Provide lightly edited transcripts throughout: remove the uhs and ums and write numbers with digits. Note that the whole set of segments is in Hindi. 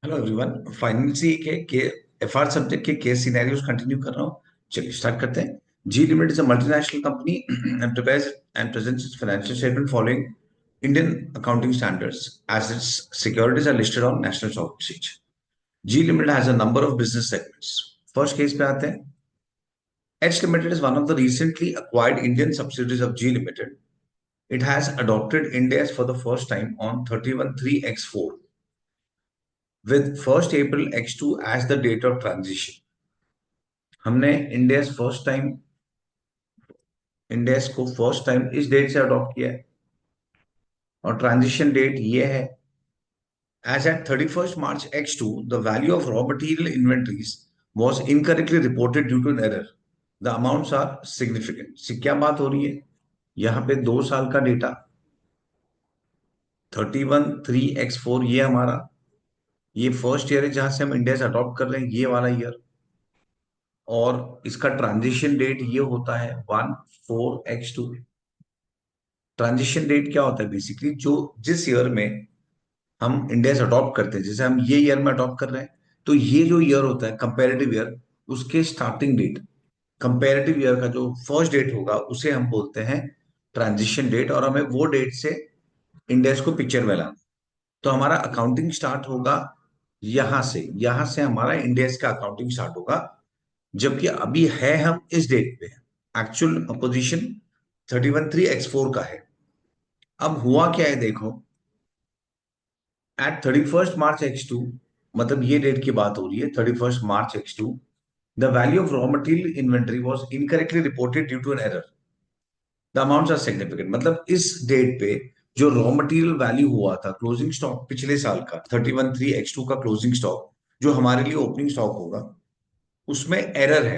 Hello everyone. फाइनल सी के एफआर सब्जेक्ट के केस सिनेरियोस कंटिन्यू कर रहा हूँ। चलिए स्टार्ट करते हैं। G limited is a multinational company and prepares and presents its financial statement following Indian accounting standards as its securities are listed on National Stock Exchange. G Limited has a number of business segments. First case पे आते हैं। H Limited is one of the recently acquired Indian subsidiaries of G Limited. It has adopted Ind AS for the first time on 31/3/X4 with 1st April X2 as the date of transition. हमने इंडेस को फर्स्ट टाइम इस डेट से अडॉप्ट किया है और ट्रांजिशन डेट ये है। As at 31st March X2 the value of raw material inventories was incorrectly reported due to an error. The amounts are significant. से क्या बात हो रही है? यहाँ पे 2 साल का डेटा 31/3/X4 ये हमारा ये फर्स्ट ईयर है जहां से हम इंडिया से अडॉप्ट कर रहे हैं, ये वाला ईयर। और इसका ट्रांजिशन डेट ये होता है 1/4/X2। ट्रांजिशन डेट क्या होता है? बेसिकली जो जिस ईयर में हम इंडिया से अडॉप्ट करते हैं, जैसे हम ये ईयर में अडॉप्ट कर रहे हैं, तो ये जो ईयर होता है कंपेरेटिव ईयर, उसके स्टार्टिंग डेट, कंपेरेटिव ईयर का जो फर्स्ट डेट होगा उसे हम बोलते हैं ट्रांजिशन डेट। और हमें वो डेट से इंडेक्स को पिक्चर में लाना। तो हमारा अकाउंटिंग स्टार्ट होगा यहां से हमारा इंडेक्स का अकाउंटिंग स्टार्ट होगा। जबकि अभी है हम इस डेट पे, एक्चुअल पोजीशन 31/3/X4 का है। अब हुआ क्या है देखो, एट 31st March X2, मतलब ये डेट की बात हो रही है 31st March X2, the value of raw material inventory was incorrectly reported due to an error. The amounts are significant. मतलब इस डेट पे जो रॉ मटेरियल वैल्यू हुआ था, क्लोजिंग स्टॉक पिछले साल का 31/3/X2 का क्लोजिंग स्टॉक, जो हमारे लिए ओपनिंग स्टॉक होगा, उसमें एरर है।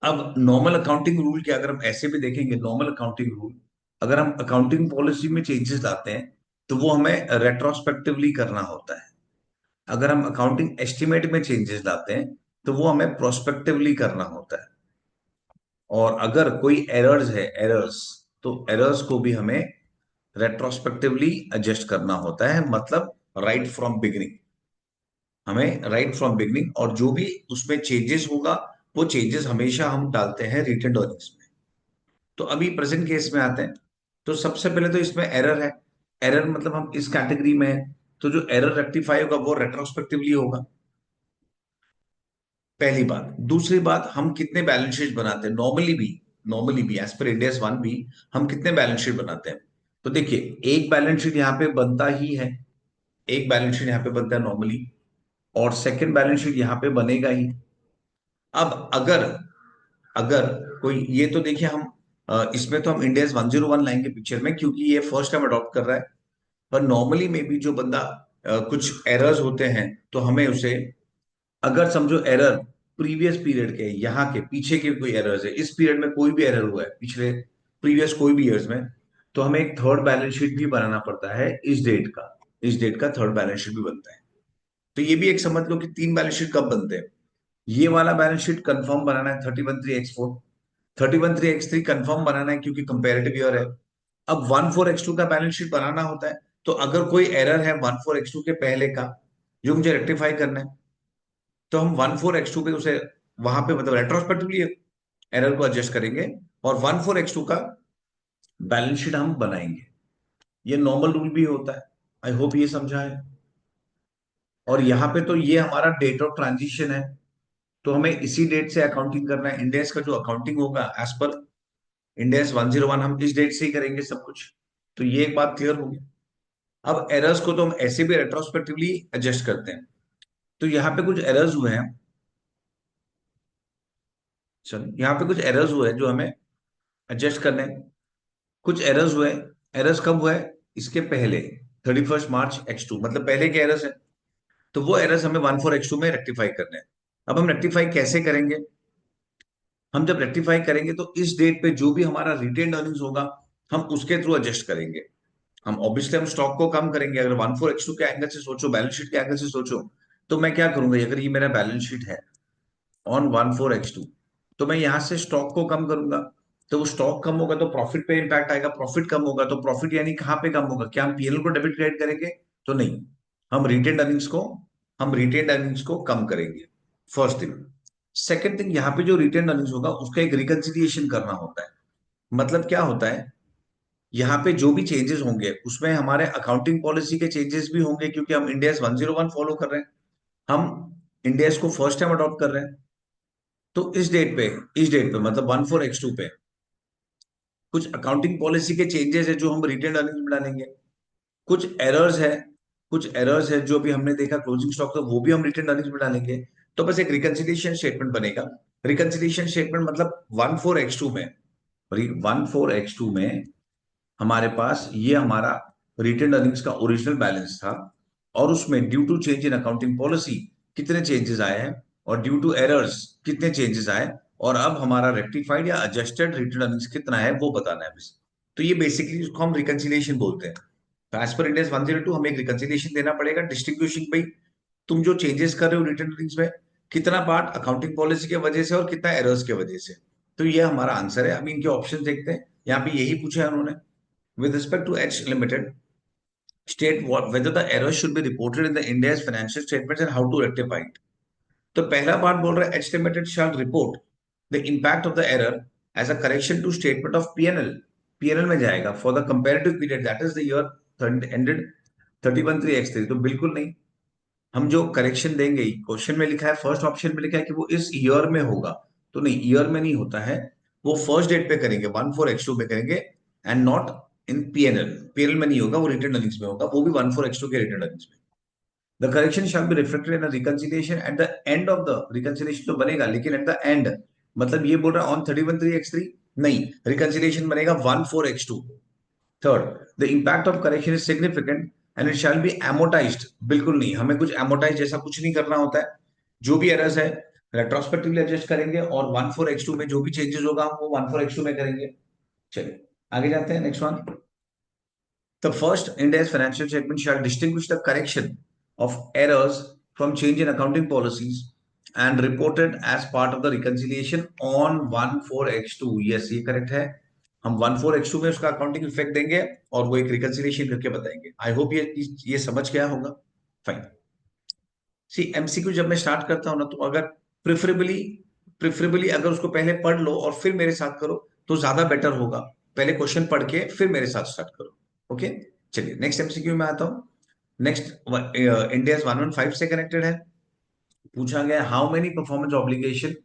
अब नॉर्मल अकाउंटिंग रूल के अगर हम ऐसे भी देखेंगे, नॉर्मल अकाउंटिंग रूल, अगर हम अकाउंटिंग पॉलिसी में चेंजेस लाते हैं तो वो हमें रेट्रोस्पेक्टिवली करना होता है। अगर हम अकाउंटिंग एस्टिमेट में चेंजेस लाते हैं तो वो हमें प्रोस्पेक्टिवली करना होता है। और अगर कोई एरर्स, तो एरर्स को भी हमें रेट्रोस्पेक्टिवली एडजस्ट करना होता है। मतलब राइट फ्रॉम बिगिनिंग, हमें राइट फ्रॉम बिगिनिंग, और जो भी उसमें चेंजेस होगा वो चेंजेस हमेशा हम डालते हैं रिटेन अर्निंग्स में। तो अभी प्रेजेंट केस में आते हैं। तो सबसे पहले तो इसमें एरर है। एरर मतलब हम इस कैटेगरी में है, तो जो एरर रेक्टिफाई होगा वो रेट्रोस्पेक्टिवली होगा, पहली बात। दूसरी बात, हम कितने बैलेंस शीट बनाते हैं नॉर्मली भी एज पर इंडियस वन भी, हम कितने बैलेंस शीट बनाते हैं? तो देखिए, एक बैलेंस शीट यहाँ पे बनता ही है, एक बैलेंस शीट यहाँ पे बनता है नॉर्मली, और सेकंड बैलेंस शीट यहाँ पे बनेगा ही। अब अगर अगर कोई, ये तो देखिए हम इसमें तो हम इंडियस 101 लाएंगे पिक्चर में, क्योंकि ये फर्स्ट टाइम अडॉप्ट कर रहा है। पर नॉर्मली में भी जो बंदा कुछ एरर्स होते हैं तो हमें उसे, अगर समझो एरर प्रीवियस पीरियड के, यहाँ के पीछे के कोई एरर्स है, इस पीरियड में कोई भी एरर हुआ है पिछले प्रीवियस कोई भी ईयर्स में, तो हमें एक थर्ड बैलेंस शीट भी बनाना पड़ता है इस डेट का थर्ड बैलेंस शीट भी बनता है। तो ये भी एक समझ लो कि 3 बैलेंस शीट कब बनते हैं। ये वाला बैलेंस शीट कंफर्म बनाना है 31/3/X4, 31/3/X3 कंफर्म बनाना है क्योंकि कंपेरेटिव ईयर है। अब 1/4/X2 का बैलेंस शीट बनाना होता है। तो अगर कोई एरर है 1/4/X2 के पहले का जो मुझे रेक्टिफाई करना है, तो हम 1/4/X2 पे उसे वहां पे मतलब रेट्रोस्पेक्टिवली एरर को एडजस्ट करेंगे और 1/4/X2 का बैलेंस शीट हम बनाएंगे। ये नॉर्मल रूल भी होता है। आई होप ये समझा है। और यहाँ पे तो ये हमारा डेट ऑफ ट्रांजिशन है, तो हमें इसी डेट से अकाउंटिंग करना है। इंडेक्स का जो अकाउंटिंग होगा एज पर इंडेक्स 101, हम इस डेट से ही करेंगे सब कुछ। तो ये एक बात क्लियर होगी। अब एरर्स को तो हम ऐसे भी रेट्रोस्पेक्टिवली एडजस्ट करते हैं। तो यहाँ पे कुछ एरर्स हुए हैं, चलो यहाँ पे कुछ एरर्स हुए हैं जो हमें एडजस्ट करने हैं। कुछ एरर्स हुए। एरर्स कब हुए? इसके पहले 31st March X2, मतलब पहले के एरर्स है। तो वो एरर्स हमें 1/4/X2 में रेक्टिफाई करने हैं। अब हम रेक्टिफाई कैसे करेंगे? हम जब रेक्टिफाई करेंगे तो इस डेट पे जो भी हमारा रिटेन अर्निंग्स होगा, हम उसके थ्रू एडजस्ट करेंगे। हम ऑब्वियसली हम स्टॉक को कम करेंगे। अगर 1/4/X2 के एंगल से सोचो, बैलेंस शीट के एंगल से सोचो, तो मैं क्या करूंगा? अगर ये मेरा बैलेंस शीट है ऑन 1/4/X2, तो मैं यहां से स्टॉक को कम करूंगा। तो वो स्टॉक कम होगा तो प्रॉफिट पे इंपैक्ट आएगा। प्रॉफिट कम होगा तो प्रॉफिट यानी कहाँ पे कम होगा? क्या हम पीएनएल को डेबिट क्रेडिट करेंगे? तो नहीं, हम रिटेन अर्निंग्स को हम रिटेन्ड अर्निंग्स को कम करेंगे, फर्स्ट थिंग। सेकेंड थिंग, यहाँ पे जो रिटेन्ड अर्निंग्स होगा उसका एक रिकंसिलिएशन करना होता है। मतलब क्या होता है, यहाँ पे जो भी चेंजेस होंगे उसमें हमारे अकाउंटिंग पॉलिसी के चेंजेस भी होंगे, क्योंकि हम इंडियाज 101 फॉलो कर रहे हैं, हम इंडियाज को फर्स्ट टाइम अडॉप्ट कर रहे हैं। तो इस डेट पे मतलब 14X2 पे कुछ अकाउंटिंग पॉलिसी के चेंजेस है जो हम रिटेन अर्निंग्स में डालेंगे। कुछ एरर्स है, जो भी हमने देखा क्लोजिंग स्टॉक का, वो भी हम रिटेन अर्निंग्स में डालेंगे। तो बस एक रिकंसिलिएशन स्टेटमेंट बनेगा। रिकंसिलिएशन स्टेटमेंट मतलब 14X2 में, 14X2 में हमारे पास ये हमारा रिटेन अर्निंग्स का ओरिजिनल बैलेंस था, और उसमें due to change in accounting policy कितने चेंजेस आए हैं, और ड्यू टू एरर्स कितने चेंजेस आए, और अब हमारा रेक्टिफाइड या एडजस्टेड रिटेन अर्निंग्स कितना है वो बताना है बस। तो ये बेसिकली उसको हम रिकंसिलिएशन बोलते हैं। तो एज पर इंडियस 102 हमें एक रिकंसिलिएशन देना पड़ेगा, डिस्ट्रीब्यूशन भाई तुम जो चेंजेस कर रहे हो रिटर्न अर्निंग्स में, कितना पार्ट अकाउंटिंग पॉलिसी की वजह से और कितना एरर्स की वजह से। तो ये हमारा आंसर है। अभी इनके ऑप्शन देखते हैं, यहाँ पे यही पूछा है उन्होंने। With respect to H Limited, state whether the error should be reported in the India's financial statements and how to rectify it. तो पहला पार्ट बोल रहा है H Limited shall report the impact of the error as a correction to statement of P&L. P&L में जाएगा for the comparative period that is the year ended 31/3/3। तो बिल्कुल नहीं, हम जो करेक्शन देंगे, क्वेश्चन में लिखा है, फर्स्ट ऑप्शन में लिखा है कि वो इस ईयर में होगा। तो नहीं, ईयर में नहीं होता है, वो फर्स्ट डेट पे करेंगे, 14X2 पे करेंगे, and not in PNL. PNL में नहीं होगा, वो रिटर्न अर्निंग्स में होगा, वो भी 14X2 के रिटर्न अर्निंग्स में। The correction shall be reflected in reconciliation at the end of the reconciliation. तो बनेगा, लेकिन एट द एंड मतलब ये बोल रहा है ऑन 31/3/3 नहीं, रिकंसिलिएशन बनेगा 14X2। Third, the impact of correction is significant and it shall be amortised. बिल्कुल नहीं, हमें कुछ एमोटाइज जैसा कुछ नहीं करना होता है। जो भी एरर्स है रेट्रोस्पेक्टिवली एडजस्ट करेंगे, और 14X2 में जो भी चेंजेस होगा हम वो 14X2 में करेंगे। चलिए आगे जाते हैं, next one. The first India's financial statement shall distinguish the correction of errors from change in accounting policies and reported as part of the reconciliation on 14X2। Yes, ये करेक्ट है। हम 14X2 में उसका अकाउंटिंग इफेक्ट देंगे और वो एक रिकंसिलिएशन करके बताएंगे। आई होप ये समझ गया होगा। फाइन। सी एमसीक्यू जब मैं स्टार्ट करता हूं ना, तो अगर प्रिफरेबली प्रिफरेबली अगर उसको पहले पढ़ लो और फिर मेरे साथ करो तो ज्यादा बेटर होगा। पहले क्वेश्चन पढ़ के फिर मेरे साथ स्टार्ट करो। ओके, चलिए नेक्स्ट एमसीक्यू में आता हूं। नेक्स्ट इंडिया 115 से कनेक्टेड है। पूछा गया, how many performance obligation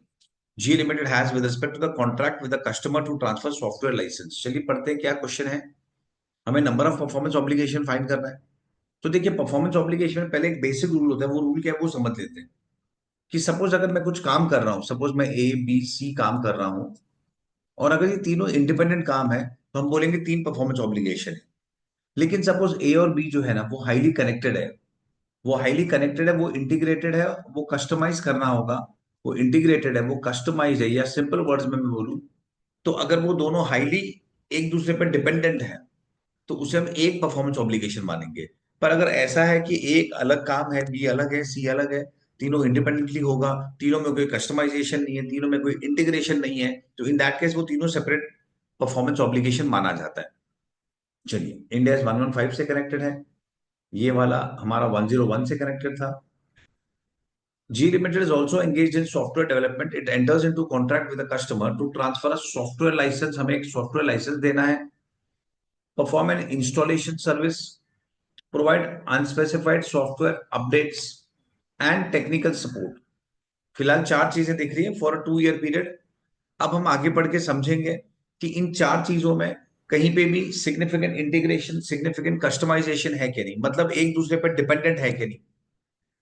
G limited has with respect to the contract with the customer to transfer software license. चलिए पढ़ते हैं क्या क्वेश्चन है। हमें number of performance obligation find करना है। तो देखिए, परफॉर्मेंस ऑब्लिगेशन में पहले एक बेसिक रूल होता है, वो रूल क्या है वो समझ लेते हैं। कि सपोज अगर मैं कुछ काम कर रहा हूं, सपोज मैं A B C काम कर रहा हूं, और अगर ये तीनों इंडिपेंडेंट काम है तो हम बोलेंगे 3 परफॉर्मेंस ऑब्लिगेशन है। लेकिन सपोज A और B जो है ना, वो हाईली कनेक्टेड है, वो इंटीग्रेटेड है, वो कस्टमाइज करना होगा, वो इंटीग्रेटेड है, वो कस्टमाइज है, या सिंपल वर्ड्स में मैं बोलूं तो अगर वो दोनों हाईली एक दूसरे पर डिपेंडेंट है तो उसे हम एक परफॉर्मेंस ऑब्लिगेशन मानेंगे। पर अगर ऐसा है कि एक अलग काम है, बी अलग है, सी अलग है, तीनों इंडिपेंडेंटली होगा, तीनों में कोई कस्टमाइजेशन नहीं है, तीनों में कोई इंटीग्रेशन नहीं है, तो इन दैट केस वो तीनों सेपरेट परफॉर्मेंस ऑब्लिगेशन माना जाता है। चलिए, इंडिया 115 से कनेक्टेड है, ये वाला हमारा 101 से कनेक्टेड था। G Limited is also engaged in software development. It enters into contract with the customer to transfer a software license. हमें एक software license देना है। Perform an installation service, provide unspecified software updates and technical support। फिलहाल 4 चीजें दिख रही है फॉर अ 2 ईयर पीरियड। अब हम आगे बढ़ के समझेंगे कि इन 4 चीजों में कहीं पे भी सिग्निफिकेंट इंटीग्रेशन, सिग्निफिकेंट कस्टमाइजेशन है कि नहीं, मतलब एक दूसरे पर डिपेंडेंट है कि नहीं।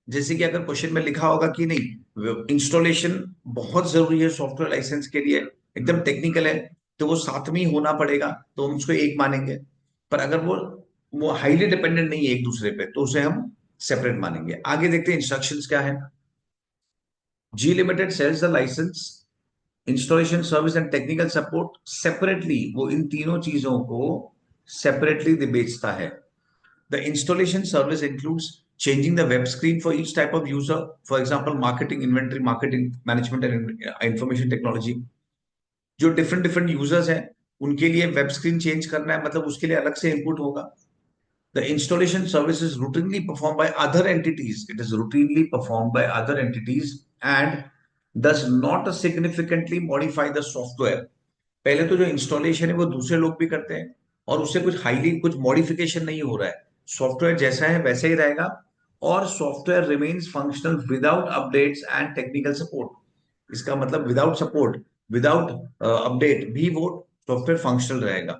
जैसे कि अगर क्वेश्चन में लिखा होगा कि नहीं, इंस्टॉलेशन बहुत जरूरी है सॉफ्टवेयर लाइसेंस के लिए, एकदम टेक्निकल है, तो वो साथ में ही होना पड़ेगा, तो हम उसको एक मानेंगे। पर अगर वो हाईली डिपेंडेंट नहीं है एक दूसरे पे, तो उसे हम सेपरेट मानेंगे। आगे देखते हैं इंस्ट्रक्शंस क्या है। G limited sells the licence, installation service and technical support separately. वो इन तीनों चीजों को सेपरेटली बेचता है। The installation service includes changing the web screen for each type of user. For example, marketing, inventory, marketing management and information technology. जो डिफरेंट डिफरेंट यूजर्स हैं उनके लिए वेब स्क्रीन चेंज करना है, मतलब उसके लिए अलग से इनपुट होगा। The installation service is routinely performed by other entities. It is routinely performed by other entities and does not significantly modify the software. पहले तो जो इंस्टॉलेशन है वो दूसरे लोग भी करते हैं और उससे कुछ हाईली कुछ मॉडिफिकेशन नहीं हो रहा है, सॉफ्टवेयर जैसा है वैसा ही रहेगा और software remains functional without updates and technical support. इसका मतलब विदाउट सपोर्ट, विदाउट अपडेट भी वो सॉफ्टवेयर फंक्शनल रहेगा।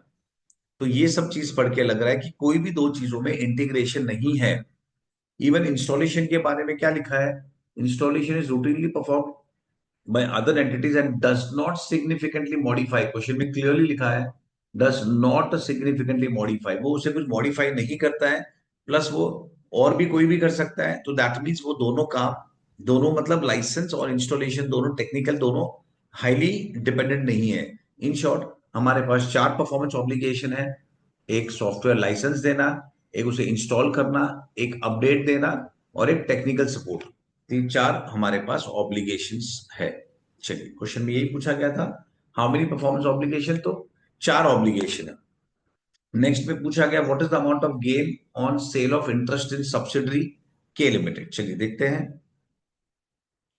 तो ये सब चीज पढ़ के लग रहा है कि कोई भी दो चीजों में इंटीग्रेशन नहीं है। इवन इंस्टॉलेशन के बारे में क्या लिखा है, installation is routinely perform by other entities and does not significantly modify, question में क्लियरली लिखा है does not significantly modify, वो उसे कुछ मॉडिफाई नहीं करता है, प्लस वो और भी कोई भी कर सकता है। तो दैट मीन्स वो दोनों काम, दोनों मतलब लाइसेंस और इंस्टॉलेशन दोनों टेक्निकल, दोनों हाईली डिपेंडेंट नहीं है। इन शॉर्ट हमारे पास चार परफॉर्मेंस ऑब्लिगेशन है, एक सॉफ्टवेयर लाइसेंस देना, एक उसे इंस्टॉल करना, एक अपडेट देना और एक टेक्निकल सपोर्ट। तीन चार हमारे पास ऑब्लिगेशंस है। चलिए क्वेश्चन में यही पूछा गया था, हाउ मेनी परफॉर्मेंस ऑब्लिगेशन, तो चार ऑब्लिगेशन है। नेक्स्ट में पूछा गया what is the amount of gain on sale of interest in subsidiary के लिमिटेड। चलिए देखते हैं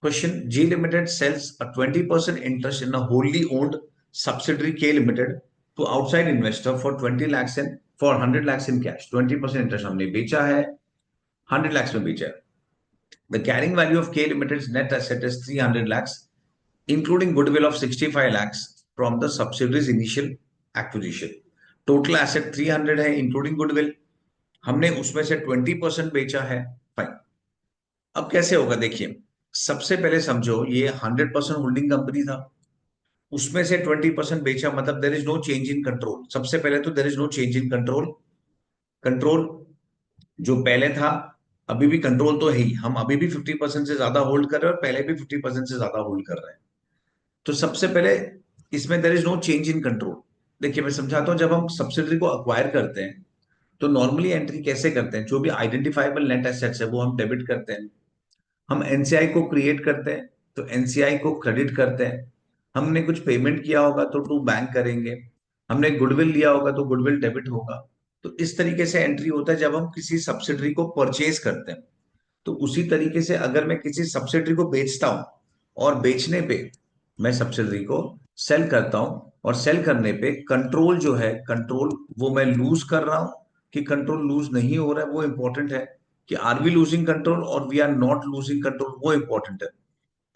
question. G Limited sells a 20% interest in a wholly owned subsidiary K Limited to outside investor for 20 lakhs in for 100 lakhs in cash। 20% interest हमने बेचा है, 100 lakhs में बेचा है। The carrying value of K Limited's net asset is 300 lakhs, including goodwill of 65 lakhs from the subsidiary's initial acquisition। Total asset 300 है इंक्लूडिंग गुडविल, हमने उसमें से 20% बेचा है। फाइन, अब कैसे होगा देखिए, सबसे पहले समझो ये 100% होल्डिंग कंपनी था, उसमें से 20% बेचा, मतलब there is no change in control. सबसे पहले तो there is no change in control, control जो पहले था अभी भी कंट्रोल तो है ही, हम अभी भी 50% से ज्यादा होल्ड कर रहे हैं और पहले भी 50% से ज्यादा होल्ड कर रहे हैं। तो सबसे पहले इसमें there is no change in control. देखिए मैं समझाता हूं, जब हम सब्सिडरी को अक्वायर करते हैं तो नॉर्मली एंट्री कैसे करते हैं, जो भी आइडेंटिफाइबल नेट एसेट्स है वो हम डेबिट करते हैं, हम एनसीआई को क्रिएट करते हैं तो एनसीआई को क्रेडिट करते हैं, हमने कुछ पेमेंट किया होगा तो टू बैंक करेंगे, हमने गुडविल लिया होगा तो गुडविल डेबिट होगा। तो इस तरीके से एंट्री होता है जब हम किसी सब्सिडरी को परचेज करते हैं। तो उसी तरीके से अगर मैं किसी सब्सिडरी को बेचता हूं और बेचने पे मैं सब्सिडरी को सेल करता हूं और सेल करने पे कंट्रोल जो है, कंट्रोल वो मैं लूज कर रहा हूं कि कंट्रोल लूज नहीं हो रहा है, वो इंपॉर्टेंट है। कि आर वी लूजिंग कंट्रोल और we are not losing control, वो इंपॉर्टेंट है।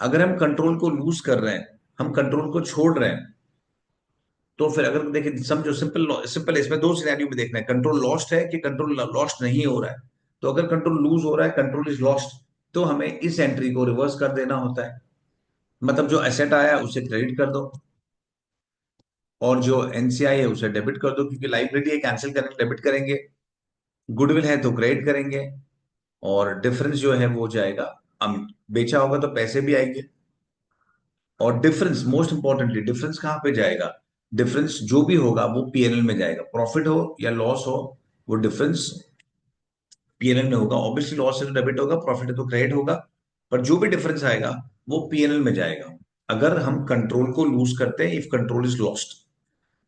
अगर हम कंट्रोल को लूज कर रहे हैं, हम कंट्रोल को छोड़ रहे हैं, तो फिर अगर देखिए समझो, सिंपल सिंपल इसमें दो सिनेरियो में देखना है, कंट्रोल लॉस्ट है कि कंट्रोल लॉस्ट नहीं हो रहा है। तो अगर कंट्रोल लूज हो रहा है, कंट्रोल इज लॉस्ट, तो हमें इस एंट्री को रिवर्स कर देना होता है। मतलब जो एसेट आया उसे क्रेडिट कर दो और जो एनसीआई है उसे डेबिट कर दो, क्योंकि लाइबिलिटी है, कैंसिल करेंगे डेबिट करेंगे, गुडविल है तो क्रेडिट करेंगे और डिफरेंस जो है वो हो जाएगा, हम बेचा होगा तो पैसे भी आएंगे। और डिफरेंस मोस्ट इंपॉर्टेंटली, डिफरेंस कहां पे जाएगा, डिफरेंस जो भी होगा वो पीएनएल में जाएगा, प्रॉफिट हो या लॉस हो, वो डिफरेंस पीएनएल में होगा। ऑब्वियसली लॉस है तो डेबिट होगा, प्रॉफिट है तो क्रेडिट होगा, पर जो भी डिफरेंस आएगा वो पीएनएल में जाएगा अगर हम कंट्रोल को लूज करते हैं, इफ कंट्रोल इज लॉस्ट।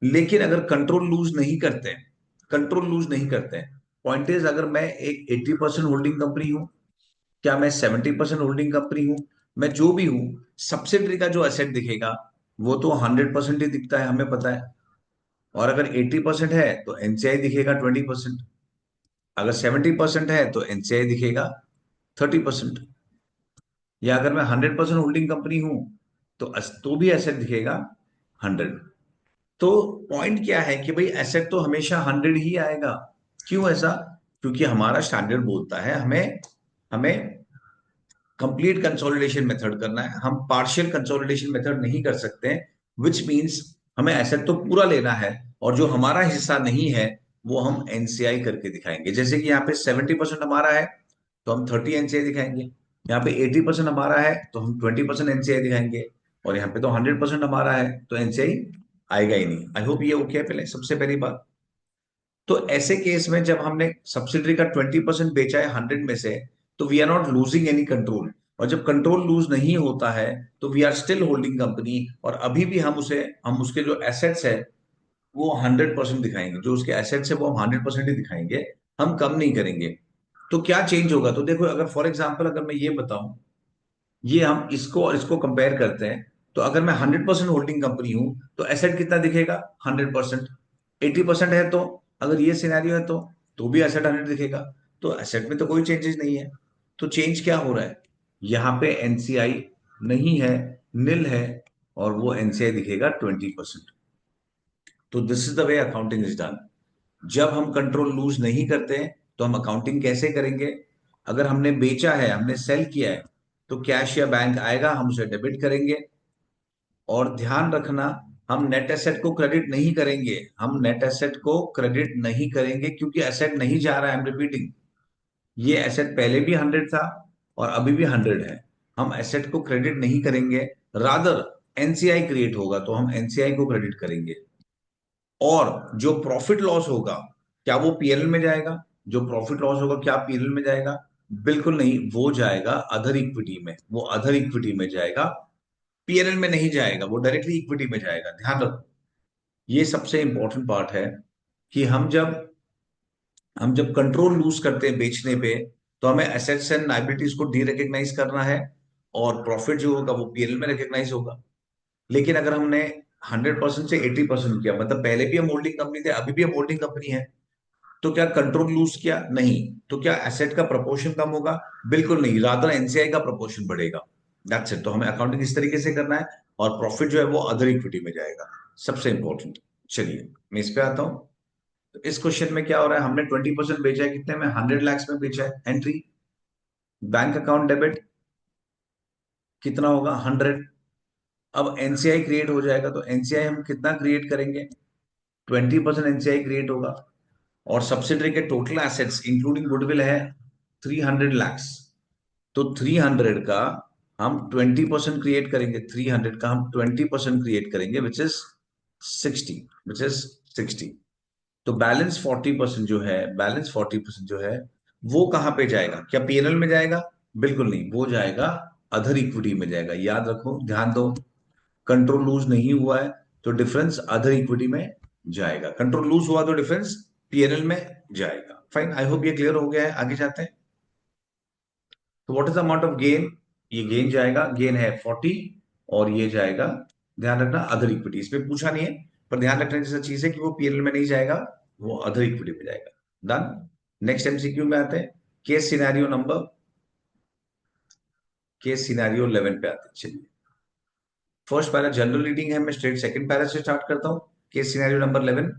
लेकिन अगर कंट्रोल लूज नहीं करते हैं, कंट्रोल लूज नहीं करते हैं, पॉइंट इज अगर मैं एक 80% होल्डिंग कंपनी हूं, क्या मैं 70% होल्डिंग कंपनी हूं, मैं जो भी हूं, सब्सिडरी का जो एसेट दिखेगा वो तो 100% ही दिखता है, हमें पता है। और अगर 80% है तो एनसीआई दिखेगा 20%, अगर 70% है तो एनसीआई दिखेगा 30%, या अगर मैं 100% होल्डिंग कंपनी हूं तो भी एसेट दिखेगा 100। तो पॉइंट क्या है कि भाई एसेट तो हमेशा 100 ही आएगा। क्यों ऐसा, क्योंकि हमारा स्टैंडर्ड बोलता है हमें हमें कंप्लीट कंसोलिडेशन मेथड करना है, हम पार्शियल कंसोलिडेशन मेथड नहीं कर सकते, विच मींस हमें एसेट तो पूरा लेना है और जो हमारा हिस्सा नहीं है वो हम एनसीआई करके दिखाएंगे। जैसे कि यहाँ पे 70% हमारा है तो हम 30 एनसीआई दिखाएंगे, यहाँ पे 80% हमारा है तो हम 20% एनसीआई दिखाएंगे, और यहाँ पे तो 100% हमारा है तो एनसीआई आएगा ही नहीं। आई होप ये ओके है। पहले सबसे पहली बात, तो ऐसे केस में जब हमने सब्सिडरी का 20% बेचा है 100 में से, तो we are not losing any control. और जब कंट्रोल लूज नहीं होता है तो we are still holding company, और अभी भी हम उसके जो एसेट्स है वो 100% दिखाएंगे, जो उसके एसेट्स है वो हम 100% ही दिखाएंगे। हम कम नहीं करेंगे। तो क्या चेंज होगा? तो देखो, अगर फॉर एग्जाम्पल अगर मैं ये बताऊं, ये हम इसको और इसको कंपेयर करते हैं, तो अगर मैं 100% होल्डिंग कंपनी हूं तो एसेट कितना दिखेगा? 100%। 80% है तो, अगर ये सिनेरियो है तो भी एसेट 100 दिखेगा। तो एसेट में तो कोई चेंजेस नहीं है। तो चेंज क्या हो रहा है? यहाँ पे एनसीआई नहीं है, निल है, और वो एनसीआई दिखेगा 20%। तो this is the way accounting is done. जब हम कंट्रोल लूज नहीं करते हैं तो हम अकाउंटिंग कैसे करेंगे? अगर हमने बेचा है, हमने सेल किया है, तो कैश या बैंक आएगा, हम उसे डेबिट करेंगे। और ध्यान रखना, हम नेट एसेट को क्रेडिट नहीं करेंगे। हम नेट एसेट को क्रेडिट नहीं करेंगे क्योंकि एसेट नहीं जा रहा है। आई एम रिपीटिंग, ये एसेट पहले भी 100 था और अभी भी 100 है। हम एसेट को क्रेडिट नहीं करेंगे, रादर एनसीआई क्रिएट होगा तो हम एनसीआई को क्रेडिट करेंगे। और जो प्रॉफिट लॉस होगा, क्या वो पीएनएल में जाएगा? जो प्रॉफिट लॉस होगा क्या पीएनएल में जाएगा? बिल्कुल नहीं, वो जाएगा अदर इक्विटी में। वो अदर इक्विटी में जाएगा, पीएनएल में नहीं जाएगा, वो डायरेक्टली इक्विटी में जाएगा। ध्यान रखो, ये सबसे इंपॉर्टेंट पार्ट है कि हम जब कंट्रोल लूज करते हैं बेचने पे, तो हमें एसेट्स एंड लायबिलिटीज को डी रिकग्नाइज करना है, और प्रॉफिट जो होगा वो पीएनएल में रिकग्नाइज होगा। लेकिन अगर हमने 100% से 80% किया, मतलब पहले भी हम होल्डिंग कंपनी थे, अभी भी हम होल्डिंग कंपनी है, तो क्या कंट्रोल लूज किया? नहीं। तो क्या एसेट का प्रोपोर्शन कम होगा? बिल्कुल नहीं, रादर एनसीआई का प्रोपोर्शन बढ़ेगा। That's it. तो हमें अकाउंटिंग इस तरीके से करना है, और प्रॉफिट जो है वो अदर इक्विटी में जाएगा, सबसे इंपॉर्टेंट। चलिए मैं इस पे आता हूं। तो इस क्वेश्चन में क्या हो रहा है? हमने 20% बेचा है, कितने में? 100 lakhs में बेचा है। एंट्री बैंक अकाउंट डेबिट कितना होगा? 100। अब एनसीआई क्रिएट हो जाएगा, तो एनसीआई हम कितना क्रिएट करेंगे? 20% एनसीआई क्रिएट होगा। और सब्सिडरी के टोटल एसेट्स इंक्लूडिंग गुडविल है 300 lakhs। तो 300 का हम 20% क्रिएट करेंगे, 300 का हम 20% क्रिएट करेंगे, विच इज 60। तो बैलेंस 40% जो है वो कहां पे जाएगा? क्या पीएनएल में जाएगा? बिल्कुल नहीं, वो जाएगा अदर इक्विटी में जाएगा। याद रखो, ध्यान दो, कंट्रोल लूज नहीं हुआ है तो डिफरेंस अदर इक्विटी में जाएगा। कंट्रोल लूज हुआ तो डिफरेंस पीएनएल में जाएगा। फाइन, आई होप ये क्लियर हो गया है। आगे जाते हैं। तो what is the amount of gain? ये गेन जाएगा, गेन है 40, और ये जाएगा, ध्यान रखना, अदर इक्विटी। इसमें पूछा नहीं है, पर ध्यान रखने जैसा चीज है कि वो पीएनएल में नहीं जाएगा, वो अदर इक्विटी में जाएगा। डन। नेक्स्ट एमसीक्यू में आते हैं। Case scenario number case scenario 11 पे आते हैं। चलिए, फर्स्ट पैरा जनरल रीडिंग है, मैं स्ट्रेट सेकंड पैरा से स्टार्ट करता हूं। Case scenario number 11।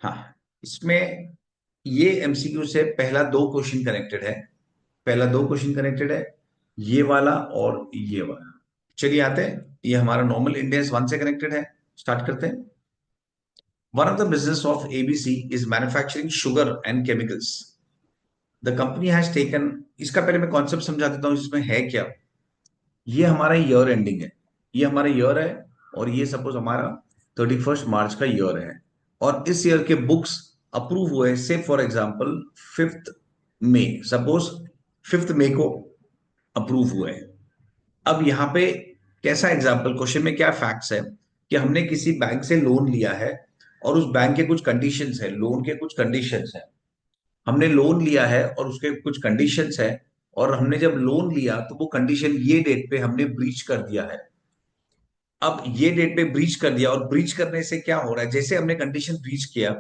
हाँ, इसमें ये एमसीक्यू से पहला दो क्वेश्चन कनेक्टेड है। पहला दो क्वेश्चन कनेक्टेड है, ये वाला और ये वाला। चलिए आते हैं, ये हमारा नॉर्मल इंडेक्स 1 से कनेक्टेड है। स्टार्ट करते हैं। One of the business of ABC is manufacturing sugar and chemicals. The company has taken, इसका पहले मैं कॉन्सेप्ट समझा देता हूं इसमें है क्या। ये हमारा ईयर एंडिंग है, ये हमारा ईयर है, और ये सपोज हमारा 31 मार्च का ईयर है। और इस ईयर के बुक्स अप्रूव हुए, से फॉर एग्जाम्पल 5 मई, सपोज 5 मई को अप्रूव हुए हैं। अब यहाँ पे कैसा एग्जाम्पल, क्वेश्चन में क्या फैक्ट्स है कि हमने किसी बैंक से लोन लिया है, और उस बैंक के कुछ कंडीशंस है, लोन के कुछ कंडीशंस है। हमने लोन लिया है और उसके कुछ कंडीशंस है, और हमने जब लोन लिया तो वो कंडीशन ये डेट पे हमने ब्रीच कर दिया है। अब ये डेट पे ब्रीच कर दिया, और ब्रीच करने से क्या हो रहा है? जैसे हमने कंडीशन ब्रीच किया,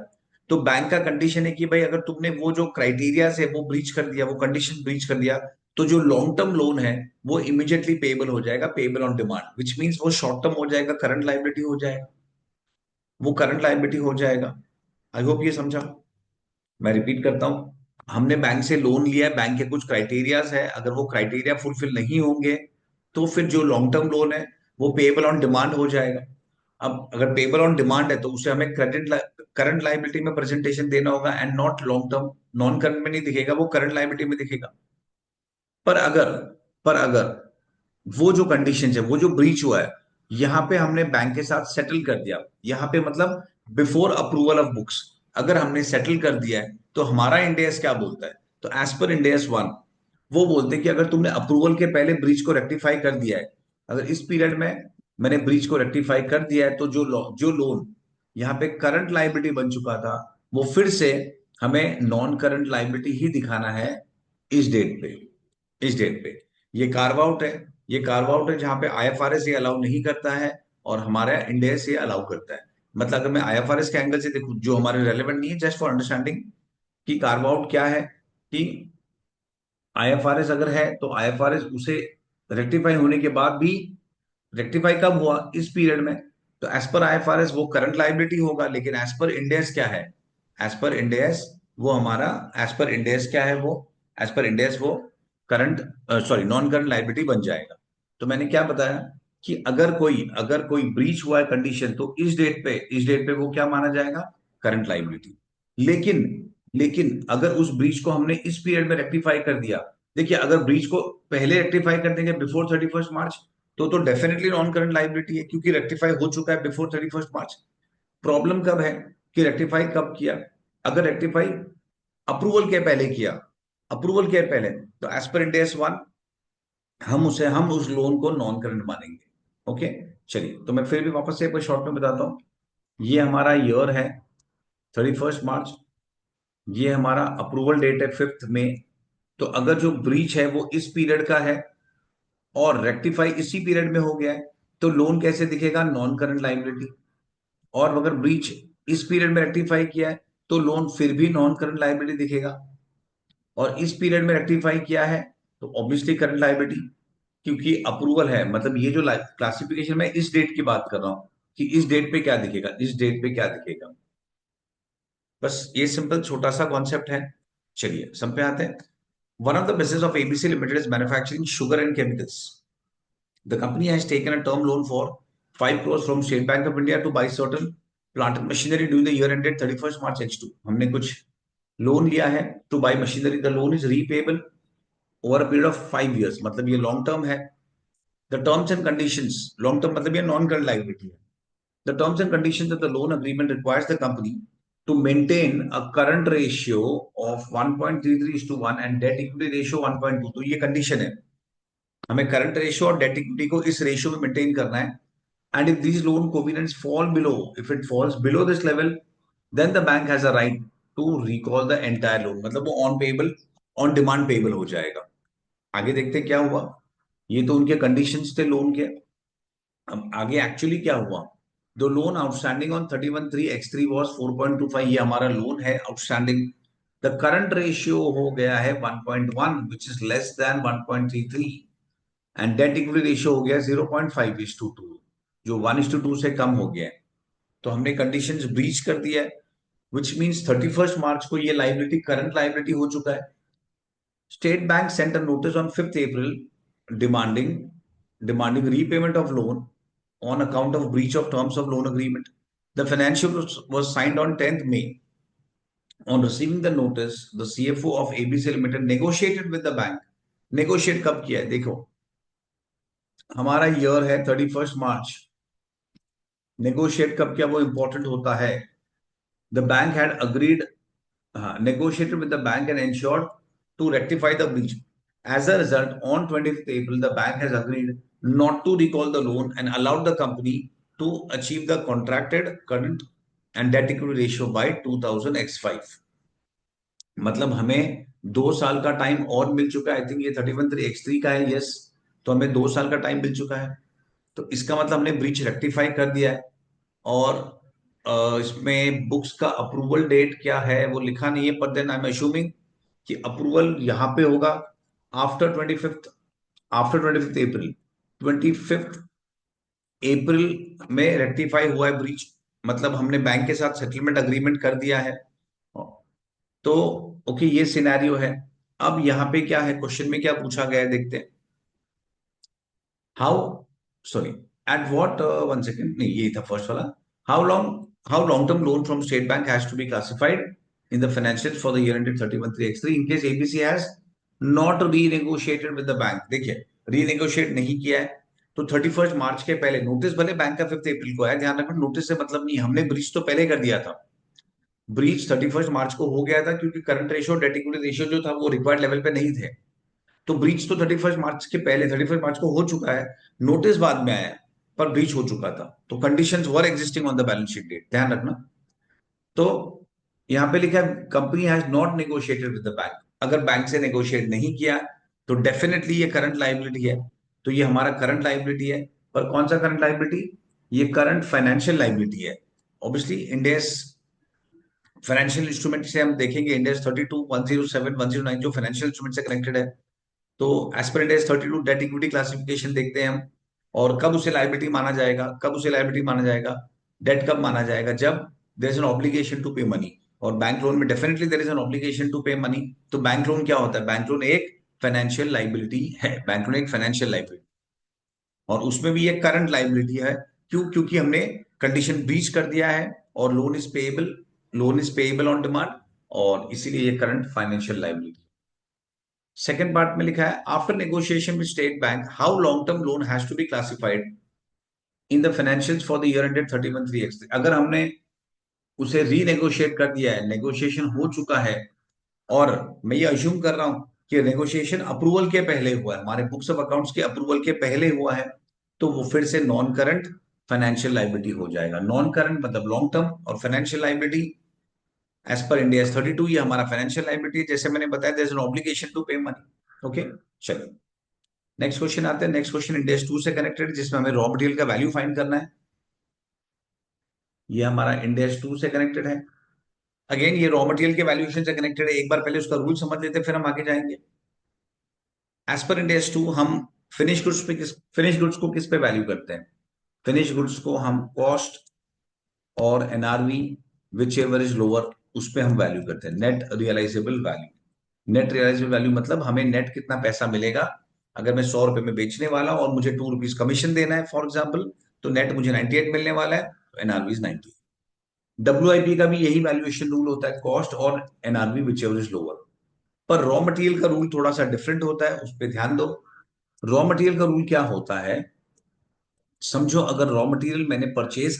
तो बैंक का कंडीशन है कि भाई अगर तुमने वो जो क्राइटेरिया है वो ब्रीच कर दिया, वो कंडीशन ब्रीच कर दिया, तो जो लॉन्ग टर्म लोन है वो इमीडिएटली पेएबल हो जाएगा, payable on demand, which means वो शॉर्ट टर्म हो जाएगा, करंट लायबिलिटी हो जाएगा, वो करंट लायबिलिटी हो जाएगा। आई होप ये समझा। मैं रिपीट करता हूं, हमने बैंक से लोन लिया है, बैंक के कुछ क्राइटेरियाज है, अगर वो क्राइटेरिया फुलफिल नहीं होंगे तो फिर जो लॉन्ग टर्म लोन है वो पेएबल ऑन डिमांड हो जाएगा। अब अगर पेएबल ऑन डिमांड है तो उसे हमें करंट लायबिलिटी में प्रेजेंटेशन देना होगा, and not long term. Non current में नहीं दिखेगा, वो करंट लायबिलिटी में दिखेगा। पर अगर पर अगर वो जो कंडीशन है, वो जो ब्रीच हुआ है, यहां पे हमने बैंक के साथ सेटल कर दिया, यहां पे मतलब बिफोर अप्रूवल ऑफ बुक्स, अगर हमने सेटल कर दिया है, तो हमारा इंडेस क्या बोलता है? तो एज पर इंडेस 1, वो बोलते हैं कि अगर तुमने अप्रूवल के पहले ब्रीच को रेक्टिफाई कर दिया है, अगर इस पीरियड में मैंने ब्रीच को रेक्टिफाई कर दिया है, तो जो लोन यहाँ पे करंट लायबिलिटी बन चुका था, वो फिर से हमें नॉन करंट लाइबिलिटी ही दिखाना है इस डेट पे, इस डेट पे। ये कार्व आउट है, ये कार्व आउट है जहां पे आईएफआरएस ये अलाउ नहीं करता है और हमारा इंड एस ये अलाउ करता है। मतलब अगर मैं आईएफआरएस के एंगल से देखूं, जो हमारे रेलेवेंट नहीं है, जस्ट फॉर अंडरस्टैंडिंग कि कार्व आउट क्या है, कि आईएफआरएस अगर है तो आईएफआरएस उसे रेक्टिफाई होने के बाद भी, रेक्टिफाई कब हुआ, इस पीरियड में, तो एज पर आईएफआरएस वो करंट लाइबिलिटी होगा। लेकिन एज पर इंड एस क्या है, एज पर इंड एस वो हमारा, एज पर इंड एस क्या है वो, एज पर इंड एस वो current, sorry non current liability बन जाएगा। तो मैंने क्या बताया कि अगर कोई ब्रीच हुआ है कंडीशन, तो इस डेट पे वो क्या माना जाएगा, करंट लाइबिलिटी। लेकिन लेकिन अगर उस ब्रीच को हमने इस पीरियड में रेक्टिफाई कर दिया, देखिए अगर ब्रीच को पहले रेक्टिफाई कर देंगे बिफोर 31 मार्च, तो डेफिनेटली नॉन करंट लाइबिलिटी है, क्योंकि रेक्टिफाई हो चुका है बिफोर 31 मार्च। प्रॉब्लम कब है कि रेक्टिफाई कब किया, अगर रेक्टिफाई अप्रूवल के पहले किया, अप्रूवल के पहले, तो एज पर इंड एस 1 हम उस लोन को नॉन करंट मानेंगे। ओके, चलिए तो मैं फिर भी वापस से एक बार शॉर्ट में बताता हूँ। ये हमारा ईयर है 31 मार्च, ये हमारा अप्रूवल डेट है 5 मई। तो अगर जो ब्रीच है वो इस पीरियड का है और रेक्टिफाई इसी पीरियड में हो गया है, तो लोन कैसे दिखेगा, नॉन करंट लाइबिलिटी। और अगर ब्रीच इस पीरियड में रेक्टिफाई किया है, तो लोन फिर भी नॉन करंट लाइबिलिटी दिखेगा। और इस पीरियड में रेक्टिफाई किया है तो ऑब्वियसली करंट लाइबिलिटी, क्योंकि अप्रूवल है। मतलब ये जो क्लासिफिकेशन में इस डेट की बात कर रहा हूं कि इस डेट पे क्या दिखेगा, इस डेट पे क्या दिखेगा। बस ये सिंपल छोटा सा कॉन्सेप्ट है। चलिए सब पे आते हैं। One of the business of ABC limited is manufacturing sugar and chemicals. The company has taken a term loan for 5 crores from State Bank of India to buy certain plant and machinery during the year ended 31st March H2। हमने कुछ लोन लिया है two by machinery. The loan is repayable over a period of 5 years, मतलब ये लॉन्ग टर्म है। The terms and conditions, long term मतलब ये नॉन करंट लाइबिलिटी है। The terms and conditions of the loan agreement requires the company to maintain a current ratio of 1.33:1 and debt equity ratio 1.2। तो ये कंडीशन है, हमें करंट रेशियो और डेट इक्विटी को इस रेशियो में मेंटेन करना है। And if these loan covenants fall below, if it falls below this level, then the bank has a right to recall the entire loan। मतलब वो on payable, on demand payable हो जाएगा। आगे देखते हैं क्या हुआ। ये तो उनके कंडीशंस थे लोन के। अब आगे एक्चुअली क्या हुआ। The loan outstanding on 31/3 was 4.25। ये हमारा लोन है आउटस्टैंडिंग। द करंट रेशियो हो गया है 1.1 which is less than 1.33। And debt equity ratio हो गया 0.5:2, जो 1:2 से कम हो गया है। तो हमने कंडीशंस ब्रीच कर दिया है, विच मींस 31 मार्च को ये लाइबिलिटी करंट लाइबिलिटी हो चुका है। State bank sent a notice on 5 April demanding demanding repayment of loan on account of breach of terms of loan agreement. The financial was signed on 10th May। On receiving the notice, the CFO of ABC Limited negotiated with the bank। Negotiate कब किया है देखो, हमारा ईयर है 31 मार्च। नेगोशिएट कब किया वो इंपॉर्टेंट होता है। The bank had agreed, negotiated with the bank and ensured to rectify the breach। As a result, on 25th April, the bank has agreed not to recall the loan and allowed the company to achieve the contracted current and debt equity ratio by 2000x5। मतलब हमें 2 साल का टाइम और मिल चुका है। आई थिंक ये 31/3 का है, यस। तो हमें 2 साल का टाइम मिल चुका है। तो इसका मतलब हमने ब्रीच रेक्टिफाई कर दिया है। और इसमें बुक्स का अप्रूवल डेट क्या है वो लिखा नहीं है, पर देन आई एम अश्यूमिंग कि अप्रूवल यहाँ पे होगा आफ्टर 25th, आफ्टर 25th अप्रैल। 25th अप्रैल में रेक्टिफाई हुआ है ब्रीच, मतलब हमने बैंक के साथ सेटलमेंट अग्रीमेंट कर दिया है। तो ओके, ये सिनेरियो है। अब यहाँ पे क्या है, क्वेश्चन में क्या पूछा गया है देखते हैं। How, sorry, at what, one second, नहीं ये था फर्स्ट वाला। How long term loan from state bank has to be classified in the financial for the year ended 31/3 in case ABC has not renegotiated with the bank. देखिए रीनेगोशिएट नहीं किया है, तो 31 मार्च के पहले नोटिस भले बैंक का 5 अप्रैल को है, ध्यान रखना नोटिस से मतलब नहीं, हमने ब्रीच तो पहले कर दिया था। ब्रीच 31 मार्च को हो गया था क्योंकि current ratio debt equity ratio जो था वो रिक्वायर्ड लेवल पे नहीं थे। तो ब्रीच तो 31 मार्च के पहले 31 मार्च को हो चुका है, नोटिस बाद में आया, पर ब्रीच हो चुका था। तो conditions were existing on the balance sheet date, ध्यान रखना। तो यहाँ पे लिखा है company has not negotiated with the bank. अगर बैंक से नेगोशिएट नहीं किया तो डेफिनेटली ये करंट लाइबिलिटी है। तो ये हमारा करंट लाइबिलिटी है। पर कौन सा करंट लाइबिलिटी? ये करंट फाइनेंशियल लाइबिलिटी है। ऑब्वियसली इंडेस फाइनेंशियल इंस्ट्रूमेंट से हम देखेंगे, इंडेस 32, 107, 109 जो फाइनेंशियल इंस्ट्रूमेंट से कनेक्टेड है। तो as per इंडेस 32 debt equity classification देखते हैं हम। और कब उसे लाइबिलिटी माना जाएगा, कब उसे लाइबिलिटी माना जाएगा, डेट कब माना जाएगा? जब there is an obligation to pay money. और बैंक लोन में definitely there is an obligation to pay money. तो बैंक लोन क्या होता है? बैंक लोन एक फाइनेंशियल लाइबिलिटी है। बैंक लोन एक फाइनेंशियल लाइबिलिटी, और उसमें भी एक करंट लाइबिलिटी है। क्यों? क्योंकि हमने कंडीशन ब्रीच कर दिया है और loan is payable, loan is payable on demand, और इसीलिए ये current financial liability. Second part में लिखा है after negotiation with State Bank how long term loan has to be classified in the financials for the year ended 31/3/x। अगर हमने उसे रीनेगोशिएट कर दिया है, नेगोशिएशन हो चुका है, और मैं ये अज्यूम कर रहा हूं कि नेगोशिएशन अप्रूवल के पहले हुआ है, हमारे बुक्स ऑफ अकाउंट्स के अप्रूवल के पहले हुआ है, तो वो फिर से नॉन करंट फाइनेंशियल लाइबिलिटी हो जाएगा। नॉन करंट मतलब लॉन्ग टर्म, और financial liability as per India 32 ये हमारा फाइनेंशियल लाइबिलिटी, जैसे मैंने बताया there is an obligation to pay money. Okay, चलिए नेक्स्ट क्वेश्चन आते हैं। नेक्स्ट क्वेश्चन इंडेक्स 2 से कनेक्टेड, जिसमें हमें रॉ मटेरियल का वैल्यू फाइंड करना है। ये हमारा इंडेक्स 2 से कनेक्टेड है। अगेन ये रॉ मटेरियल के वैल्यूएशन से कनेक्टेड है। एक बार पहले उसका रूल समझ लेते हैं, फिर हम आगे जाएंगे। एज पर इंडेक्स 2 हम फिनिश गुड्स को किस पे वैल्यू करते हैं? फिनिश गुड्स को हम कॉस्ट और NRV whichever is lower उस पे हम वैल्यू करते हैं। Net realisable value. Net realisable value मतलब हमें नेट कितना पैसा मिलेगा। अगर मैं 100 रुपए में बेचने वाला हूं और मुझे 2 रुपीज कमीशन देना है फॉर एग्जाम्पल, तो नेट मुझे 98 मिलने वाला है, तो एनआरवी इज 90। डब्ल्यूआईपी का भी यही वैल्यूएशन रूल होता है, कॉस्ट और NRV whichever is lower. पर रॉ मटेरियल का रूल थोड़ा सा डिफरेंट होता है, उस पर ध्यान दो। रॉ मटेरियल का रूल क्या होता है? समझो अगर रॉ मटेरियल मैंने परचेज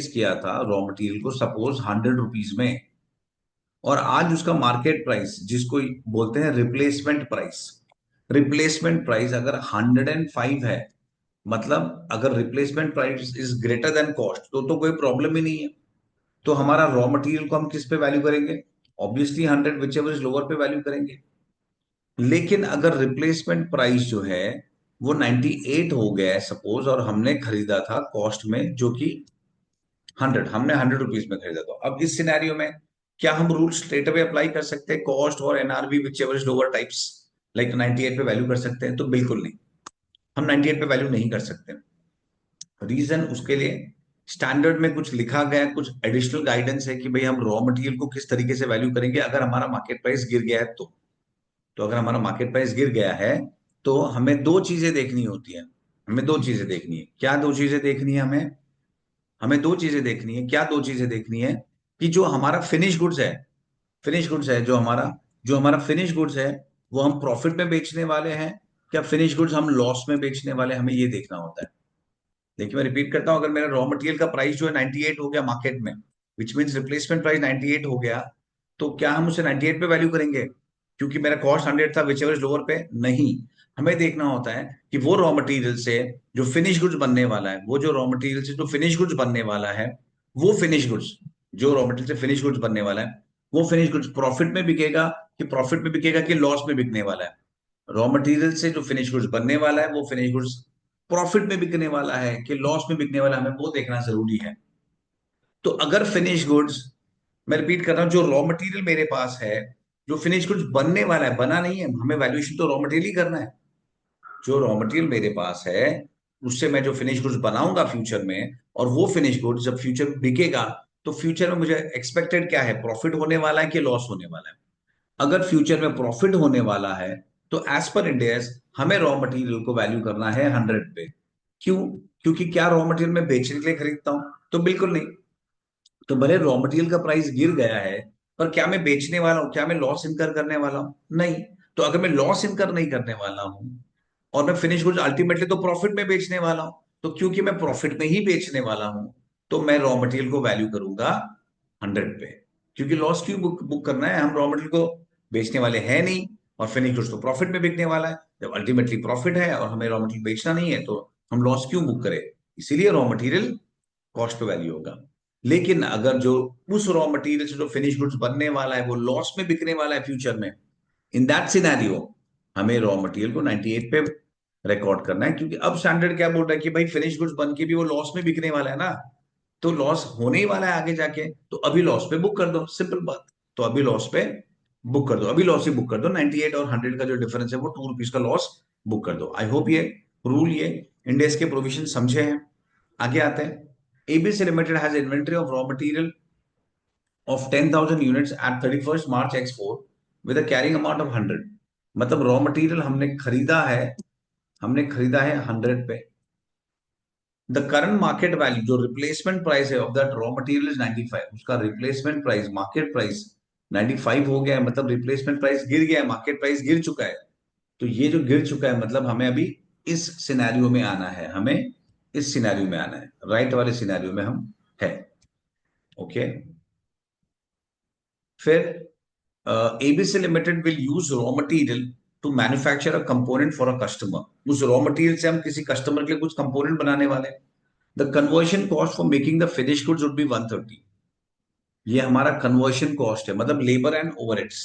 किया था रॉ मटेरियल को सपोज 100 रुपीज में, और आज उसका मार्केट प्राइस जिसको बोलते हैं रिप्लेसमेंट प्राइस, रिप्लेसमेंट प्राइस अगर 105 है, मतलब अगर replacement price is greater than cost तो कोई प्रॉब्लम ही नहीं है। तो हमारा रॉ मटेरियल को हम किस पे वैल्यू करेंगे? Obviously 100 which ever is lower पे वैल्यू करेंगे। लेकिन अगर रिप्लेसमेंट प्राइस जो है वो 98 हो गया है सपोज, और हमने खरीदा था कॉस्ट में जो कि 100, हमने 100 रुपीज में खरीदा। तो अब इस सिनेरियो में क्या हम रूल स्ट्रेट अवे अप्लाई कर सकते हैं कॉस्ट और NRB which ever is lower types, like 98 पे वैल्यू कर सकते हैं? तो बिल्कुल नहीं, हम 98 पे वैल्यू नहीं कर सकते। रीजन उसके लिए स्टैंडर्ड में कुछ लिखा गया है, कुछ एडिशनल गाइडेंस है कि भाई हम रॉ मटेरियल को किस तरीके से वैल्यू करेंगे अगर हमारा मार्केट प्राइस गिर गया है तो अगर हमारा मार्केट प्राइस गिर गया है तो हमें दो चीजें देखनी होती है। हमें दो चीजें देखनी है। क्या दो चीजें देखनी है हमें? हमें दो चीजें देखनी है। क्या दो चीजें देखनी है? कि जो हमारा फिनिश गुड्स है, फिनिश गुड्स है जो हमारा फिनिश गुड्स है, वो हम प्रॉफिट में बेचने वाले हैं, क्या फिनिश गुड्स हम लॉस में बेचने वाले हैं, हमें ये देखना होता है। देखिए मैं रिपीट करता हूं, अगर मेरा रॉ मटेरियल का प्राइस जो है 98 हो गया मार्केट में, विच मीन्स रिप्लेसमेंट प्राइस 98 हो गया, तो क्या हम उसे 98 पे वैल्यू करेंगे क्योंकि मेरा कॉस्ट 100 था विच एवर इज लोअर पे? नहीं। हमें देखना होता है कि वो रॉ मटेरियल से जो फिनिश गुड्स बनने वाला है, वो जो रॉ मटेरियल से जो फिनिश गुड्स बनने वाला है, वो फिनिश गुड्स जो रॉ मटेरियल से फिनिश गुड्स बनने वाला है, वो फिनिश गुड्स प्रॉफिट में बिकेगा कि लॉस में बिकने वाला है। रॉ मटेरियल से जो फिनिश गुड्स बनने वाला है वो फिनिश गुड्स प्रॉफिट में बिकने वाला है कि लॉस में बिकने वाला है, हमें वो देखना जरूरी है। तो अगर फिनिश गुड्स, मैं रिपीट कर रहा हूं, जो रॉ मटेरियल मेरे पास है, जो फिनिश गुड्स बनने वाला है, बना नहीं है, हमें वैल्यूएशन तो रॉ मटेरियल ही करना है। जो रॉ मटेरियल मेरे पास है उससे मैं जो फिनिश गुड्स बनाऊंगा फ्यूचर में, और वो फिनिश गुड्स जब फ्यूचर में बिकेगा तो फ्यूचर में मुझे एक्सपेक्टेड क्या है, प्रॉफिट होने वाला है कि लॉस होने वाला है? अगर फ्यूचर में प्रॉफिट होने वाला है तो एज पर इंडेस हमें रॉ मटेरियल को वैल्यू करना है 100 पे। क्यों? क्योंकि क्या रॉ मटेरियल मैं बेचने के लिए खरीदता हूं? तो बिल्कुल नहीं। तो भले रॉ मटेरियल का प्राइस गिर गया है, पर क्या मैं बेचने वाला हूं? क्या मैं लॉस इनकर करने वाला हूं? नहीं। तो अगर मैं लॉस इनकर नहीं करने वाला हूं और मैं फिनिश गुड्स अल्टीमेटली तो प्रॉफिट में बेचने वाला हूं, तो क्योंकि मैं प्रॉफिट में ही बेचने वाला हूं, तो मैं रॉ मटेरियल को वैल्यू करूंगा 100 पे। क्योंकि लॉस क्यों बुक करना है? हम रॉ मटेरियल को बेचने वाले हैं नहीं, और फिनिश गुड्स तो प्रॉफिट में बिकने वाला है। जब अल्टीमेटली प्रॉफिट है और हमें रॉ मटेरियल बेचना नहीं है, तो हम लॉस क्यों बुक करें? इसीलिए रॉ मटेरियल कॉस्ट पे वैल्यू होगा। लेकिन अगर जो उस रॉ मटेरियल से जो फिनिश गुड्स बनने वाला है वो लॉस में बिकने वाला है फ्यूचर में, इन दैट सिनेरियो हमें रॉ मटेरियल को 98 पे रिकॉर्ड करना है, क्योंकि अब स्टैंडर्ड क्या बोल रहा है कि भाई फिनिश गुड्स बन के भी वो लॉस में बिकने वाला है ना, तो लॉस होने ही वाला है आगे जाके, तो अभी लॉस पे बुक कर दो, सिंपल बात। तो अभी लॉस पे बुक कर दो, अभी लॉस ही बुक कर दो, 98 और 100 का जो डिफरेंस है वो ₹2 का लॉस बुक कर दो। आई होप ये रूल, ये इंडेक्स के प्रोविजन समझे हैं। आगे आते हैं। ABC limited has inventory of raw material of 10,000 units at 31st March X4 with a carrying amount of 100। मतलब रॉ मटेरियल हमने खरीदा है 100 पे। द करंट मार्केट वैल्यू, जो रिप्लेसमेंट प्राइस है of that raw material is 95, उसका रिप्लेसमेंट प्राइस, मार्केट प्राइस 95 हो गया है, मतलब रिप्लेसमेंट प्राइस गिर गया है, मार्केट प्राइस गिर चुका है। तो ये जो गिर चुका है मतलब हमें अभी इस सिनेरियो में आना है, हमें इस सिनेरियो में आना है, राइट वाले सिनेरियो में हम है। ओके, फिर ABC limited will use raw material to manufacture a component for a customer. उस रॉ मटेरियल से हम किसी कस्टमर के लिए कुछ कंपोनेंट बनाने वाले हैं। The conversion cost for making the finish goods would be 130। ये हमारा कन्वर्शन कॉस्ट है, मतलब labour and overheads.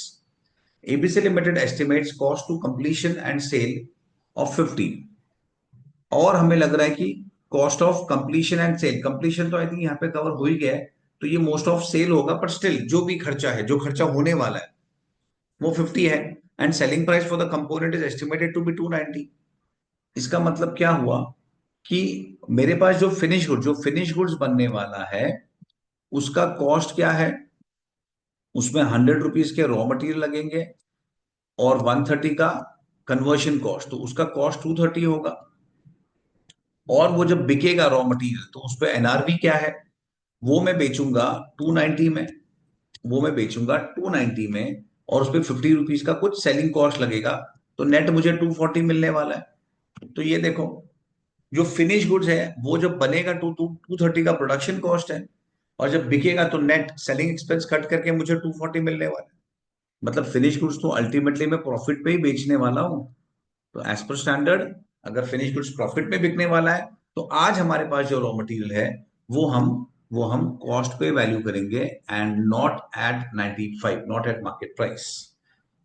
ABC limited estimates cost to completion and sale of 50। और हमें लग रहा है कि cost of completion and sale, completion तो आई थिंक यहाँ पे कवर हो ही गया है, तो ये मोस्ट ऑफ सेल होगा, पर स्टिल जो भी खर्चा है, जो खर्चा होने वाला है वो 50 है। And selling price for the component is estimated to be 290। इसका मतलब क्या हुआ कि मेरे पास जो फिनिश गुड्स बनने वाला है उसका कॉस्ट क्या है, उसमें ₹100 के रॉ मटेरियल लगेंगे और 130 का कन्वर्शन कॉस्ट, तो उसका कॉस्ट 230 होगा। और वो जब बिकेगा रॉ मटेरियल तो उस पर एनआरवी क्या है, वो मैं बेचूंगा 290 में, वो मैं बेचूंगा 290 में, और उस पर ₹50 का कुछ सेलिंग कॉस्ट लगेगा, तो नेट मुझे 240 मिलने वाला है। तो ये देखो, जो फिनिश गुड्स है वो जब बनेगा 230 का प्रोडक्शन कॉस्ट है, और जब बिकेगा तो नेट सेलिंग एक्सपेंस कट करके मुझे 240 मिलने वाला है। मतलब फिनिश गुड्स तो अल्टीमेटली मैं प्रॉफिट पे ही बेचने वाला हूँ। तो एज पर स्टैंडर्ड, अगर फिनिश गुड्स प्रॉफिट में बिकने वाला है तो आज हमारे पास जो रॉ मटेरियल है वो हम वो हम कॉस्ट पे वैल्यू करेंगे, and not at 95, not at market price.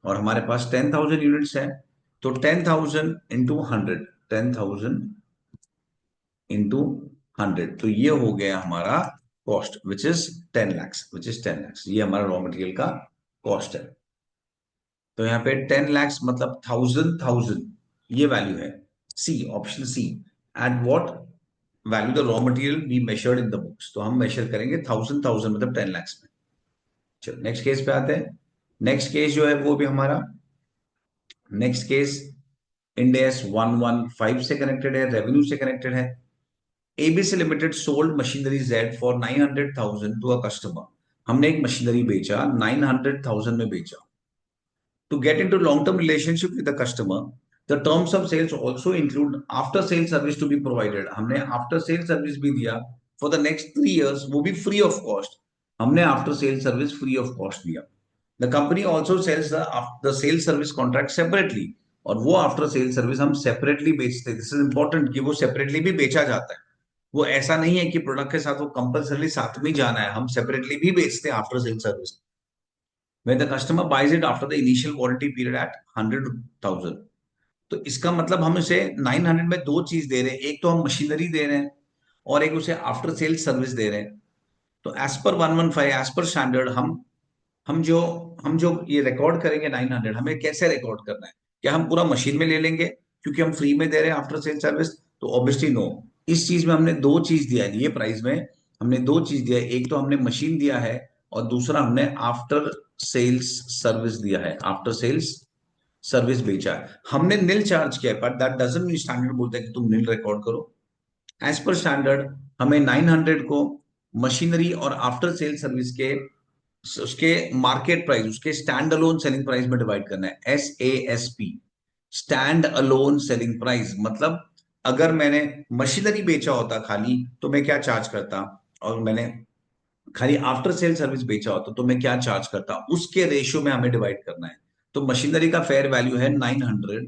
और हमारे पास 10,000 यूनिट्स है, तो 10,000 इंटू 100, 10,000 इंटू 100, तो ये हो गया हमारा कॉस्ट विच इज 10 लाख, ये हमारा रॉ मटेरियल का कॉस्ट है। तो यहाँ पे 10 लाख मतलब 1,000 ये वैल्यू है। C, option C, at what value the raw material be measured in the books, तो हम मेजर करेंगे 1,000 मतलब 10 लाख में। चलो नेक्स्ट केस पे आते हैं। नेक्स्ट केस जो है वो भी हमारा, नेक्स्ट केस इंड एस 115 से कनेक्टेड है, रेवेन्यू से कनेक्टेड है। ABC limited sold machinery Z for 900,000 to a customer. हमने एक मशीनरी बेचा, 900,000 में बेचा। To get into long-term relationship with the customer, the terms of sales also include after-sale service to be provided। हमने after-sale service भी दिया for the next 3 years, वो भी free of cost। हमने after-sale service free of cost दिया। The company also sells the sales service contract separately, और वो आफ्टर सेल सर्विस हम सेपरेटली बेचते हैं। दिस इज इंपॉर्टेंट कि वो सेपरेटली भी बेचा जाता है। वो ऐसा नहीं है कि प्रोडक्ट के साथ वो कंपल्सरी साथ में जाना है, हम सेपरेटली भी बेचते हैं after sale service. When the customer buys it after the initial warranty period at 100,000, तो इसका मतलब हम उसे 900 में दो चीज दे रहे हैं, एक तो हम मशीनरी दे रहे हैं और एक उसे आफ्टर सेल सर्विस दे रहे हैं। तो as per 115, as per standard, हम जो हम जो ये रिकॉर्ड करेंगे 900, हमें कैसे रिकॉर्ड करना है? क्या हम पूरा मशीन में ले लेंगे क्योंकि हम फ्री में दे रहे हैं आफ्टर सेल सर्विस? तो ऑब्वियसली नो। इस चीज में हमने दो चीज दिया है, ये प्राइस में हमने दो चीज दिया है, एक तो हमने मशीन दिया है और दूसरा हमने आफ्टर सेल्स सर्विस दिया है, आफ्टर सेल्स सर्विस बेचा है। हमने नील चार्ज किया है, but that doesn't mean standard बोलता है कि तुम नील रिकॉर्ड करो। एज पर स्टैंडर्ड हमें 900 को मशीनरी और आफ्टर सेल सर्विस के उसके मार्केट प्राइस, उसके स्टैंड अलोन सेलिंग प्राइस में डिवाइड करना है, SASP, stand alone selling price. मतलब अगर मैंने मशीनरी बेचा होता खाली तो मैं क्या चार्ज करता, और मैंने खाली आफ्टर सेल सर्विस बेचा होता तो मैं क्या चार्ज करता, उसके रेशियो में हमें डिवाइड करना है। तो मशीनरी का फेयर वैल्यू है 900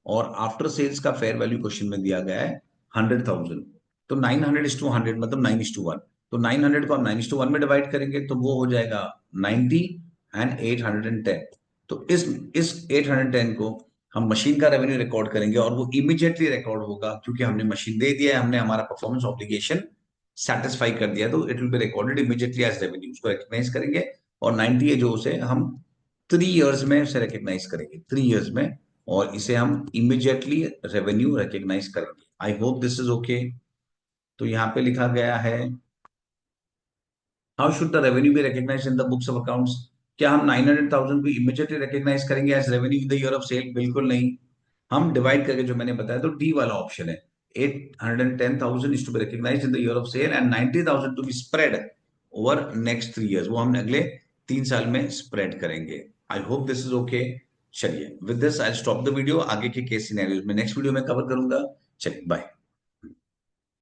और आफ्टर सेल्स का फेयर वैल्यू क्वेश्चन में दिया गया है 100,000। तो 900 is to 100 मतलब 9:1। तो 900 को हम 9:1 में डिवाइड करेंगे तो वो हो जाएगा 90 एंड 810। तो इस 810 को हम मशीन का रेवेन्यू रिकॉर्ड करेंगे और वो इमीडिएटली रिकॉर्ड होगा, क्योंकि हमने मशीन दे दिया है, हमने हमारा परफॉर्मेंस ऑब्लिगेशन सेटिस्फाई कर दिया, तो it will be recorded immediately as revenue, उसको रिकग्नाइज करेंगे। और 90 है जो उसे हम 3 इयर्स में उसे रिकग्नाइज करेंगे, 3 इयर्स में, और इसे हम इमीडिएटली रेवेन्यू रिकग्नाइज करेंगे। I hope this is okay. तो यहाँ पे लिखा गया है, how should the revenue be recognise in the books of accounts. क्या हम 900,000 को इमीडिएटली रिकग्नाइज करेंगे as revenue in the year of sale? बिल्कुल नहीं। हम डिवाइड करके, जो मैंने बताया, तो डी वाला ऑप्शन है। 810,000 is to be recognise in the year of sale and 90,000 to be spread over next 3 years, वो हम अगले 3 साल में स्प्रेड करेंगे। I hope this is okay. चलिए, with this I stop the video. आगे के केस सिनेरियोज में नेक्स्ट वीडियो में कवर करूंगा। चलिए, बाय।